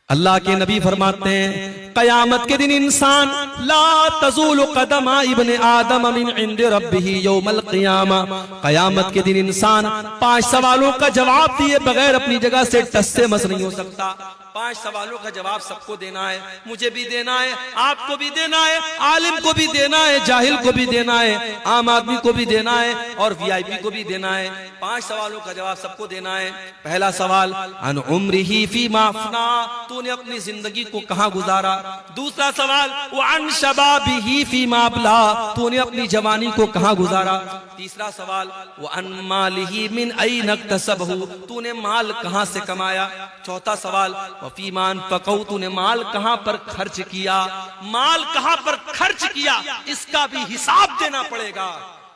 अल्लाह के नबी फरमाते हैं कयामत के दिन इंसान ला तज़ूलु क़दमा इब्ने आदम मिन इंद रब्बिही यौमल क़ियामा, कयामत के दिन इंसान 5 सवालों का जवाब दिए बगैर अपनी जगह से टस से मस नहीं हो सकता। 5 सवालों का जवाब सबको देना है, मुझे भी देना है, आपको भी देना है, आलिम को भी देना है, जाहिल को भी देना है, आम आदमी को भी देना है और वीआईपी को भी देना है। 5 सवालों का जवाब सबको देना है। पहला सवाल अन उम्रिही फीमा अफना, तूने अपनी जिंदगी को कहां गुजारा। दूसरा सवाल व अन शबाबिही फीमा अबला, तूने अपनी जवानी को कहां गुजारा। तीसरा सवाल व अन मालिही मिन ऐन इक्तसबहु, तूने माल कहां से कमाया। चौथा सवाल वफीमान फकऊ, तूने माल कहां पर खर्च किया। माल कहां पर खर्च किया इसका भी हिसाब देना पड़ेगा।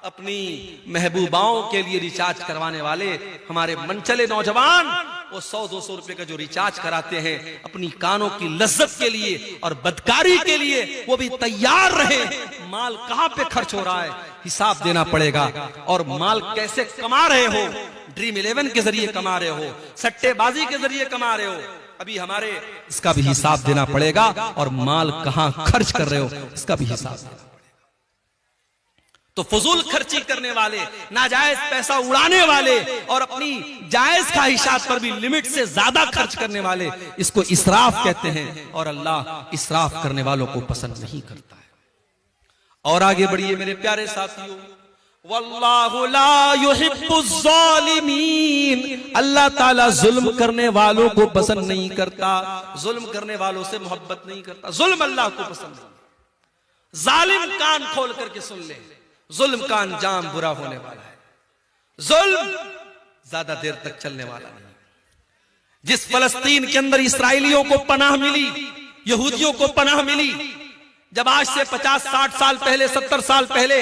अपनी महबूबाओं के लिए रिचार्ज करवाने वाले हमारे मनचले नौजवान वो 100-200 रुपए का जो रिचार्ज कराते हैं अपनी कानों की लज्जत के लिए और बदकारी के लिए, वो भी तैयार रहे। माल कहां पे खर्च हो रहा है हिसाब देना पड़ेगा। और माल कैसे कमा रहे हो, ड्रीम 11 के जरिए कमा रहे हो, सट्टेबाजी के जरिए कमा रहे हो, अभी हमारे इसका भी हिसाब देना पड़ेगा। और माल कहां खर्च कर रहे हो इसका भी हिसाब देना पड़ेगा। तो फजूल खर्ची करने वाले, नाजायज पैसा उड़ाने वाले और अपनी जायज ख्वाहिशात पर भी लिमिट से ज्यादा खर्च करने वाले, इसको इसराफ कहते हैं। और अल्लाह इसराफ करने वालों को पसंद नहीं करता है। और आगे बढ़िए मेरे प्यारे साथियों, वल्लाहु ला युहिब्बुज़ ज़ालिमीन, अल्लाह ताला जुल्म करने वालों को पसंद नहीं करता, जुल्म करने वालों से मोहब्बत नहीं करता। जुल्म अल्लाह को पसंद नहीं। जालिम कान खोल करके सुन ले, जुल्म का अंजाम बुरा होने वाला है। जुल्म ज्यादा देर तक चलने वाला नहीं। जिस फलस्तीन के अंदर इसराइलियों को पनाह मिली, यहूदियों को पनाह मिली, जब आज से 50-60 साल पहले, 70 साल पहले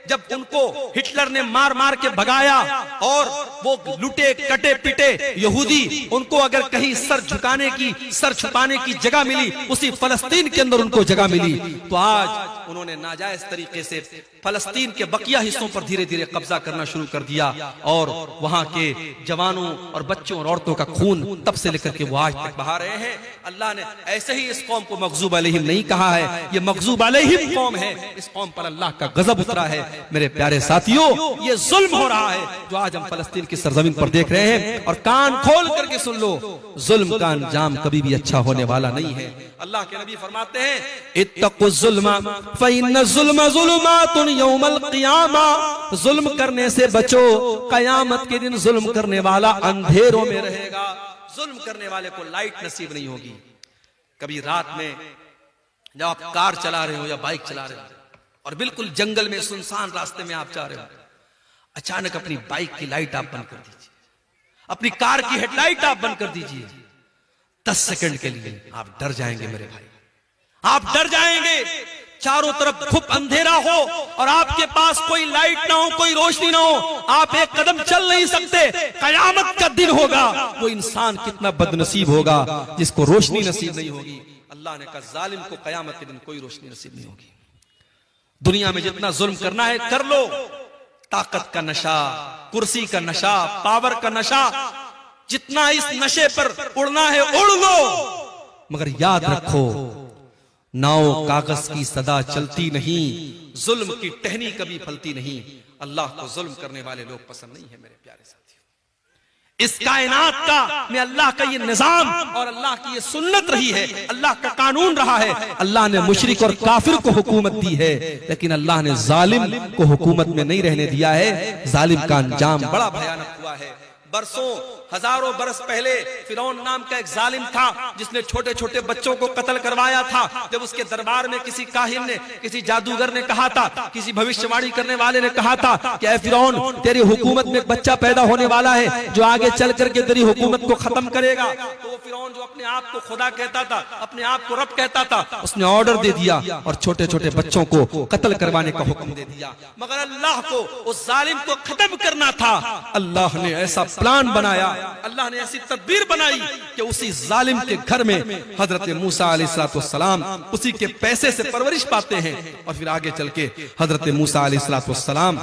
जब उनको हिटलर ने मार मार के भगाया और वो लुटे कटे पिटे यहूदी, उनको अगर कहीं सर झुकाने की, सर छुपाने की जगह मिली, उसी फलस्तीन के अंदर उनको जगह मिली। तो आज उन्होंने नाजायज तरीके से फलस्तीन के बकिया हिस्सों पर धीरे धीरे कब्जा करना शुरू कर दिया और वहां के जवानों और बच्चों और औरतों का खून तब से लेकर के वो आज तक बहा रहे हैं। अल्लाह ने ऐसे ही इस कौम को मग़ज़ूब अलैहिम नहीं कहा है, ये मग़ज़ूब अलैहिम कौम है। इस कौम पर अल्लाह का गजब उतरा है। मेरे प्यारे साथियों, ये जुल्म हो रहा है जो आज हम फलस्तीन की सरजमीन पर देख रहे हैं। और कान खोल करके सुन लो, जुल्म का अंजाम कभी भी अच्छा होने वाला नहीं है। अल्लाह के नबी फरमाते हैं इत्तक़ुज़्ज़ुल्मा फ़इन्नज़्ज़ुल्मा ज़ुलुमातुन यौमल क़ियामा, जुल्म करने से बचो, कयामत के दिन जुल्म करने वाला अंधेरों में रहेगा। जुल्म करने वाले को लाइट नसीब नहीं होगी। कभी रात में जब आप कार चला रहे हो या बाइक चला रहे हो और बिल्कुल जंगल में सुनसान रास्ते में आप जा रहे हो, अचानक अपनी बाइक की लाइट आप बंद कर दीजिए, अपनी कार की हेडलाइट आप बंद कर दीजिए। 10 सेकंड के लिए आप डर जाएंगे मेरे भाई, आप डर जाएंगे। चारों तरफ खूब अंधेरा हो और आपके पास कोई लाइट ना हो, कोई रोशनी ना हो, आप एक कदम चल नहीं सकते। कयामत का दिन होगा, वो इंसान कितना बदनसीब होगा जिसको रोशनी नसीब नहीं होगी। अल्लाह ने कहा जालिम को कयामत के दिन कोई रोशनी नसीब नहीं होगी। दुनिया में जितना जुल्म करना है कर लो, ताकत का नशा, कुर्सी का नशा, पावर का नशा, जितना इस नशे पर उड़ना है उड़ लो, मगर याद रखो नाव कागज की सदा चलती नहीं, जुल्म की टहनी कभी फलती नहीं। अल्लाह को जुल्म करने वाले लोग पसंद नहीं है मेरे प्यारे साथियों। इस कायनात का में अल्लाह का ये निजाम और अल्लाह की ये सुन्नत रही है, अल्लाह का कानून रहा है। अल्लाह ने मुशरिक और काफिर को हुकूमत दी है, लेकिन अल्लाह ने जालिम को हुकूमत में नहीं रहने दिया है। जालिम का अंजाम बड़ा भयानक हुआ है। बरसों हजारों बरस पहले फिरौन नाम का एक जालिम था जिसने छोटे छोटे बच्चों को कत्ल करवाया था। जब उसके दरबार में किसी काहिन ने, किसी जादूगर ने कहा था, किसी भविष्यवाणी करने वाले ने कहा था कि ऐ फिरौन, तेरी हुकूमत में एक बच्चा पैदा होने वाला है जो आगे चल करके तेरी हुकूमत को खत्म करेगा। तो वो फिरौन जो अपने आप को खुदा कहता था, अपने आप को रब कहता था, उसने ऑर्डर दे दिया और छोटे छोटे बच्चों को कत्ल करवाने का हुक्म दे दिया। मगर अल्लाह को उस जालिम को खत्म करना था। अल्लाह ने ऐसा प्लान बनाया, अल्लाह ने ऐसी तदबीर बनाई कि उसी जालिम के घर में हजरत मूसा अलैहिस्सलाम उसी के पैसे से परवरिश पाते हैं। और फिर आगे चल के हजरत मूसा अलैहिस्सलाम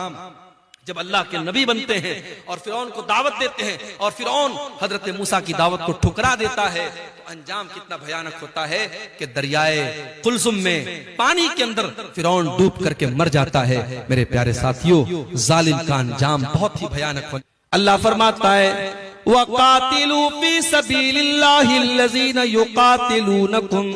जब अल्लाह के नबी बनते हैं और फिरौन को दावत देते हैं और फिरौन हजरत मूसा की दावत को ठुकरा देता है, तो अंजाम कितना भयानक होता है कि दरियाए कुलसुम में पानी के अंदर फिरौन डूब करके मर जाता है। मेरे प्यारे साथियों, जालिम का अंजाम बहुत ही भयानक हो। अल्लाह फरमाता है वक़ातिलू फी सबीलिल्लाहि अल्लज़ीना युक़ातिलूनकुम,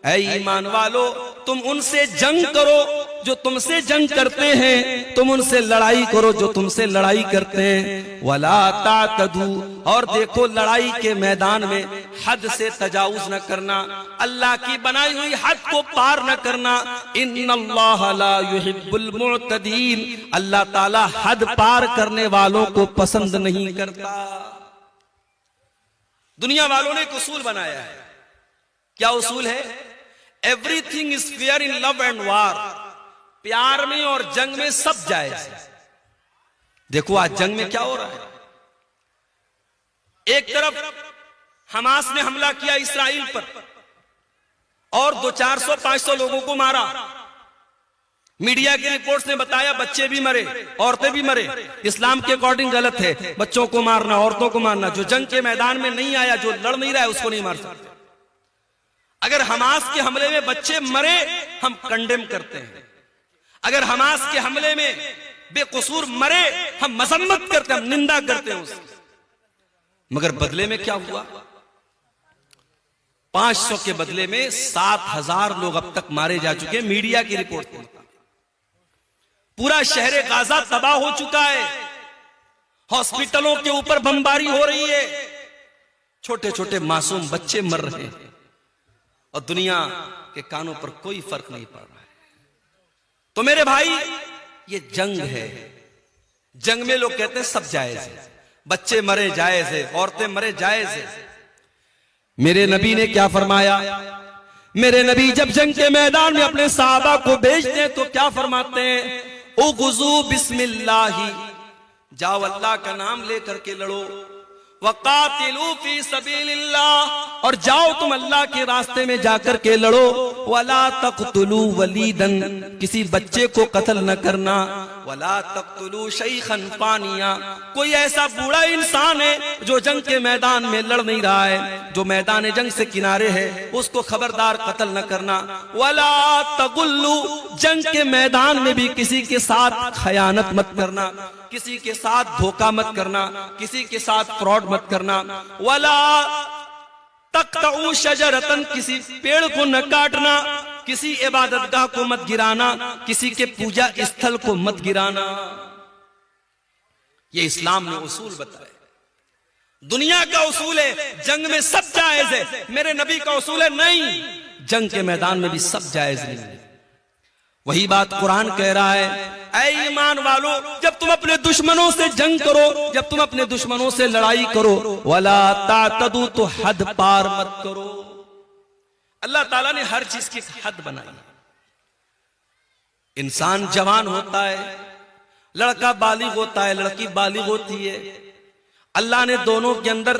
ऐ ईमान वालो तुम उनसे जंग करो जो तुमसे जंग करते हैं, तुम उनसे लड़ाई करो जो तुमसे लड़ाई करते हैं। वला तातदू, और देखो लड़ाई के मैदान में हद से तजावुज न करना, अल्लाह की बनाई हुई हद को पार न करना। इन्नल्लाह ला युहिब्बुल मुअतदीन, अल्लाह ताला हद पार करने वालों को पसंद नहीं करता। दुनिया वालों ने एक उसूल बनाया है। क्या उसूल है? Everything is fair in love and वार, प्यार में और जंग में सब जायज है। देखो आज जंग में क्या हो रहा है। एक तरफ हमास ने हमला किया इसराइल पर और 400-500 लोगों को मारा। मीडिया की रिपोर्ट्स ने बताया बच्चे भी मरे, औरतें भी मरे। इस्लाम के अकॉर्डिंग गलत है बच्चों को मारना, औरतों को मारना। जो जंग के मैदान में नहीं आया, जो लड़ नहीं रहा है, उसको नहीं मार सकते। अगर हमास के हमले में बच्चे मरे, हम कंडेम करते हैं। अगर हमास के हमले में बेकसूर मरे, हम मजम्मत करते हैं, हम निंदा करते हैं उसकी। मगर बदले में क्या हुआ? 500 के बदले में 7000 लोग अब तक मारे जा चुके हैं। मीडिया की रिपोर्ट के मुताबिक पूरा शहर गाजा तबाह हो चुका है। हॉस्पिटलों के ऊपर बमबारी हो रही है, छोटे छोटे मासूम बच्चे मर रहे हैं और दुनिया के कानों पर कोई फर्क नहीं पड़ रहा है। तो मेरे भाई, ये जंग है। जंग में लोग कहते हैं सब जायज है, बच्चे मरे जायज है, औरतें मरे जायज है। मेरे नबी ने क्या फरमाया? मेरे नबी जब जंग के मैदान में अपने सहाबा को भेजते हैं तो क्या फरमाते हैं? उगज़ू बिस्मिल्लाही, जाओ अल्लाह का नाम लेकर के लड़ो। वक़ातिलू फी सबीलिल्लाह, और जाओ तुम अल्लाह के रास्ते में जाकर के लड़ो। वला तक़तुलू वलीदन, किसी बच्चे को कत्ल न करना। वला तक़तुलू शैखन फ़ानिया, कोई ऐसा बूढ़ा इंसान है जो जंग के मैदान में लड़ नहीं रहा है, जो मैदान जंग से किनारे है, उसको खबरदार कत्ल न करना। वला तग़ुल्लू, जंग के मैदान में भी किसी के साथ खयानत मत करना, किसी के साथ धोखा मत करना, किसी के साथ फ्रॉड मत करना। वला तक़तऊ शजरतन, किसी पेड़ को न काटना, किसी इबादतगाह को मत गिराना, किसी के पूजा स्थल को मत गिराना। ये इस्लाम ने उसूल बताए। दुनिया का उसूल है जंग में सब जायज है, मेरे नबी का उसूल है नहीं, जंग के मैदान में भी सब जायज नहीं है। वही बात कुरान कह रहा है, ऐ ईमान वालो जब तुम अपने दुश्मनों से जंग करो, जब तुम अपने दुश्मनों से लड़ाई करो, वला तातदू, तो हद पार मत करो। अल्लाह ताला ने हर चीज की हद बनाई। इंसान जवान होता है, लड़का बालिग होता है, लड़की बालिग होती है। अल्लाह ने दोनों के अंदर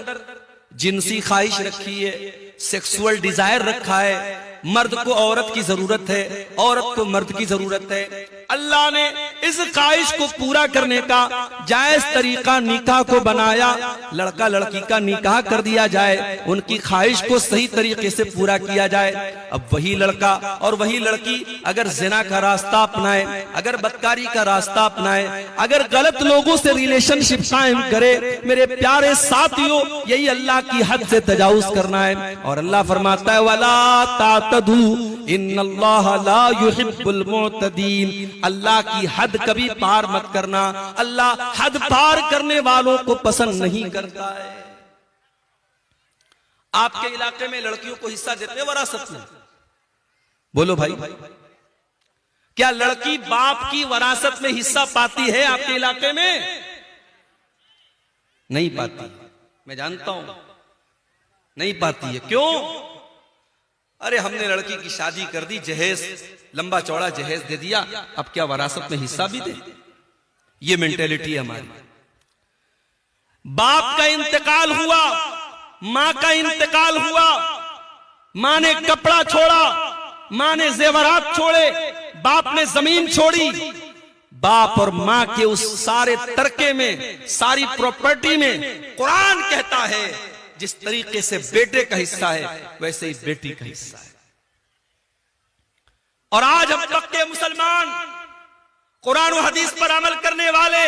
जिनसी ख्वाहिश रखी है, सेक्सुअल डिजायर रखा है। मर्द को औरत की जरूरत है, औरत को मर्द की जरूरत है। अल्लाह ने इस ख्वाहिश को पूरा करने का जायज तरीका निकाह को बनाया। लड़का लड़की का निकाह कर दिया जाए, उनकी ख्वाहिश को सही तरीके से पूरा किया जाए। अब वही लड़का और वही लड़की अगर जिना का रास्ता अपनाए, अगर बदकारी का रास्ता अपनाए, अगर गलत लोगों से रिलेशनशिप कायम करे, मेरे प्यारे साथियों, यही अल्लाह की हद से तजावुज करना है। और अल्लाह फरमाता है वला तातदू इन्नल्लाह ला युहिब्बुल मुअतदीन, अल्लाह की हद कभी पार मत करना। अल्लाह हद पार करने वालों को पसंद नहीं करता है। आपके इलाके में लड़कियों को हिस्सा देते हैं वरासत में? बोलो भाई, क्या लड़की बाप की वरासत में हिस्सा पाती है आपके इलाके में? नहीं पाती, मैं जानता हूं नहीं पाती है। क्यों? अरे हमने लड़की की शादी कर दी, जहेज लंबा चौड़ा जहेज दे दिया, अब क्या वरासत में हिस्सा भी दे? ये मेंटेलिटी है हमारी। बाप का इंतकाल हुआ, मां का इंतकाल हुआ, मां ने कपड़ा छोड़ा, मां ने जेवरात छोड़े, बाप ने जमीन छोड़ी। बाप और मां के उस सारे तरके में, सारी प्रॉपर्टी में कुरान कहता है जिस तरीके से बेटे का हिस्सा है वैसे ही बेटी का हिस्सा है। और आज हम पक्के मुसलमान, कुरान और हदीस पर अमल करने वाले,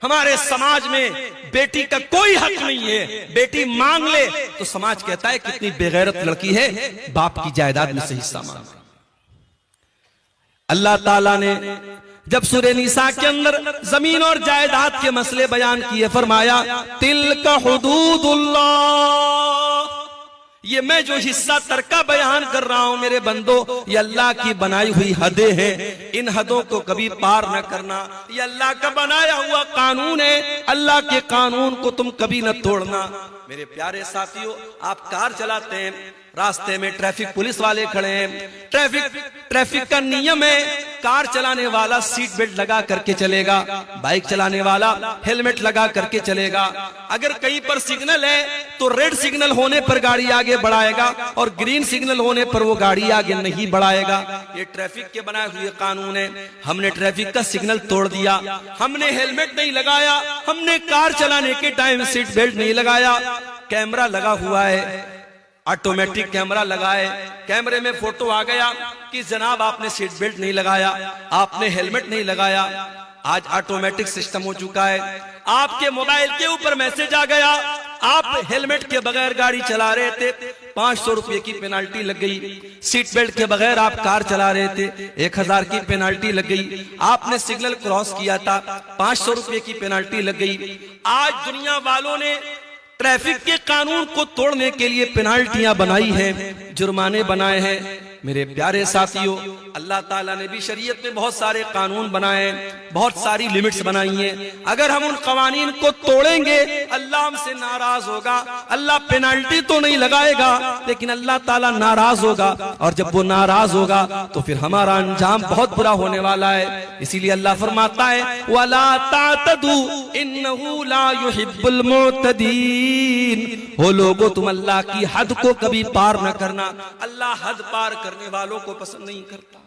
हमारे समाज में बेटी का कोई हक नहीं है। बेटी मांग ले तो समाज कहता है कितनी बेगैरत लड़की है, बाप की जायदाद में से हिस्सा मांग। अल्लाह ताला ने जब सूरह निसा के अंदर जमीन और जायदाद के मसले बयान किए, फरमाया तिल्का हुदूदुल्लाह, ये मैं जो हिस्सा तरका बयान कर रहा हूं मेरे बंदो, ये अल्लाह की बनाई हुई हदें हैं, इन हदों को कभी पार न करना। ये अल्लाह का बनाया हुआ कानून है, अल्लाह के कानून को तुम कभी न तोड़ना। मेरे प्यारे साथियों, आप कार चलाते हैं, रास्ते में ट्रैफिक पुलिस वाले खड़े हैं, ट्रैफिक का नियम है कार चलाने वाला सीट बेल्ट लगा करके चलेगा, बाइक चलाने वाला हेलमेट लगा करके चलेगा। अगर कहीं पर सिग्नल है तो रेड सिग्नल होने पर गाड़ी आगे बढ़ाएगा और ग्रीन सिग्नल होने पर वो गाड़ी आगे नहीं बढ़ाएगा। ये ट्रैफिक के बनाए हुए कानून है। हमने ट्रैफिक का सिग्नल तोड़ दिया, हमने हेलमेट नहीं लगाया, हमने कार चलाने के टाइम सीट बेल्ट नहीं लगाया, कैमरा लगा हुआ है, ऑटोमेटिक कैमरा लगाए, कैमरे में फोटो आ गया कि जनाब आपने सीट बेल्ट नहीं लगाया, आपने हेलमेट नहीं लगाया। आज ऑटोमेटिक सिस्टम हो चुका है, आपके मोबाइल के ऊपर मैसेज आ गया, आप हेलमेट के बगैर गाड़ी चला रहे थे, 500 रुपए की पेनाल्टी लग गई। सीट बेल्ट के बगैर आप कार चला रहे थे, 1000 की पेनाल्टी लग गई। आपने सिग्नल क्रॉस किया था, 500 रुपए की पेनाल्टी लग गई। आज दुनिया वालों ने ट्रैफिक के कानून को तोड़ने के लिए पेनाल्टियां बनाई हैं, जुर्माने बनाए हैं। मेरे प्यारे साथियों, अल्लाह ताला ने भी शरीयत में बहुत सारे कानून बनाए हैं, बहुत सारी लिमिट्स बनाई हैं। अगर हम उन कवानीन को तोड़ेंगे अल्लाह हमसे नाराज होगा। अल्लाह पेनाल्टी तो नहीं लगाएगा लेकिन अल्लाह ताला नाराज होगा, और जब वो नाराज होगा तो फिर हमारा अंजाम बहुत बुरा होने वाला है। इसीलिए अल्लाह फरमाता है वला तातदू इन्नहु ला युहिब्बुल मुअतदीन, हो लोगो तुम अल्लाह की हद को कभी पार न करना, अल्लाह हद पार करने वालों को पसंद नहीं करता।